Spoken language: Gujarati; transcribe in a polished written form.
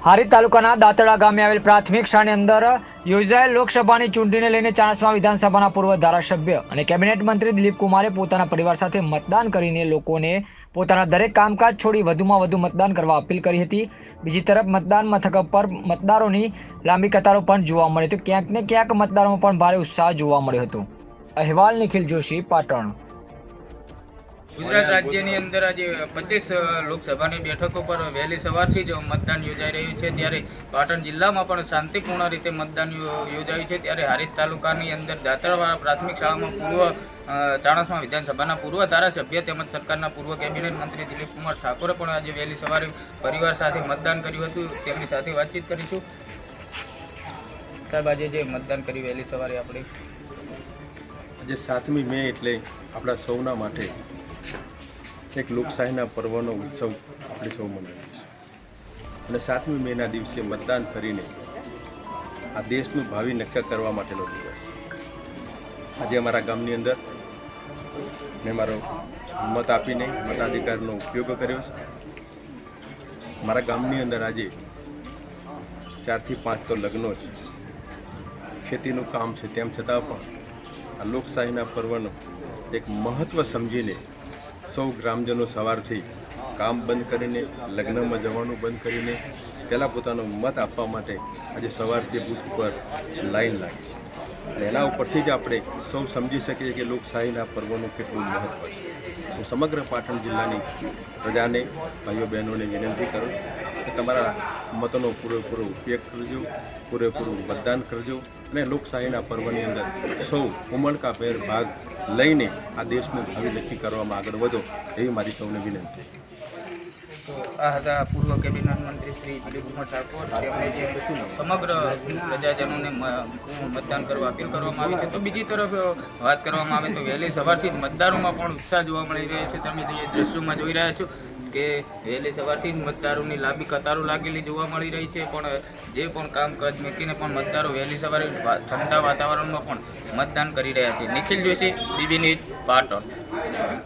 હારીજ તાલુકાના દાંતડા ગામે આવેલ પ્રાથમિક શાળાની અંદર યોજાયેલ લોકસભાની ચૂંટણીને લઈને ચાણસ્મા વિધાનસભાના પૂર્વ ધારાસભ્ય અને કેબિનેટ મંત્રી દિલીપ કુમારે પોતાના પરિવાર સાથે મતદાન કરીને લોકોને પોતાના દરેક કામકાજ છોડી વધુમાં વધુ મતદાન કરવા અપીલ કરી હતી। બીજી તરફ મતદાન મથક પર મતદારોની લાંબી કતારો પણ જોવા મળી હતી। ક્યાંક ને ક્યાંક મતદારોમાં પણ ભારે ઉત્સાહ જોવા મળ્યો હતો। અહેવાલ નિખિલ જોશી, પાટણ। ગુજરાત રાજ્યની અંદર આજે 25 લોકસભાની બેઠકો પર વહેલી સવારથી જ મતદાન યોજાઈ રહ્યું છે। ત્યારે પાટણ જિલ્લામાં પણ શાંતિપૂર્ણ રીતે મતદાન યોજાયું છે। ત્યારે હારીજ તાલુકાની અંદર દાંતડા પ્રાથમિક શાળામાં પૂર્વ ચાણસ્મા વિધાનસભાના પૂર્વ ધારાસભ્ય તેમજ સરકારના પૂર્વ કેબિનેટ મંત્રી દિલીપ કુમાર ઠાકોરે પણ આજે વહેલી સવારે પરિવાર સાથે મતદાન કર્યું હતું। તેમની સાથે વાતચીત કરીશું। સાહેબ, આજે જે મતદાન કર્યું વહેલી સવારે આપણે આજે 7મી મે એટલે આપણા સૌના માટે એક લોકશાહીના પર્વનો ઉત્સવ આપણે સૌ મનાવીએ છીએ અને 7મી મેના દિવસે મતદાન કરીને આ દેશનું ભાવિ નક્કી કરવા માટેનો દિવસ। આજે અમારા ગામની અંદર મેં મારો મત આપીને મતાધિકારનો ઉપયોગ કર્યો છે। મારા ગામની અંદર આજે 4 થી 5 તો લગ્નો છે, ખેતીનું કામ છે, તેમ છતાં પણ આ લોકશાહીના પર્વનો એક મહત્ત્વ સમજીને સૌ ગ્રામજનો સવારથી કામ બંધ કરીને લગ્નમાં જવાનું બંધ કરીને પહેલાં પોતાનો મત આપવા માટે આજે સવારથી બૂથ પર લાઈન લાગી છે અને એના ઉપરથી જ આપણે સૌ સમજી શકીએ કે લોકશાહીના પર્વનું કેટલું મહત્ત્વ છે। હું સમગ્ર પાટણ જિલ્લાની પ્રજાને, ભાઈઓ બહેનોને વિનંતી કરું કે તમારા મતનો પૂરેપૂરો ઉપયોગ કરજો, પૂરેપૂરું મતદાન કરજો અને લોકશાહીના પર્વની અંદર સૌ ઉમળકાભેર ભાગ લઈને આ દેશનું ભાવિ નક્કી કરવામાં આગળ વધો એવી મારી સૌને વિનંતી। તો આ હતા પૂર્વ કેબિનેટ મંત્રી શ્રી દિલીપ કુમાર ઠાકોર। તેમણે જે સમગ્ર પ્રજાજનોને મતદાન કરવા અપીલ કરવામાં આવી છે। તો બીજી તરફ વાત કરવામાં આવે તો વહેલી સવારથી જ મતદારોમાં પણ ઉત્સાહ જોવા મળી રહ્યો છે। તમે જે દ્રશ્યોમાં જોઈ રહ્યા છો કે વહેલી સવારથી જ મતદારોની લાંબી કતારો લાગેલી જોવા મળી રહી છે। પણ જે પણ કામકાજ મૂકીને પણ મતદારો વહેલી સવારે ઠંડા વાતાવરણમાં પણ મતદાન કરી રહ્યા છે। Nikhil Joshi, BB news, Patan.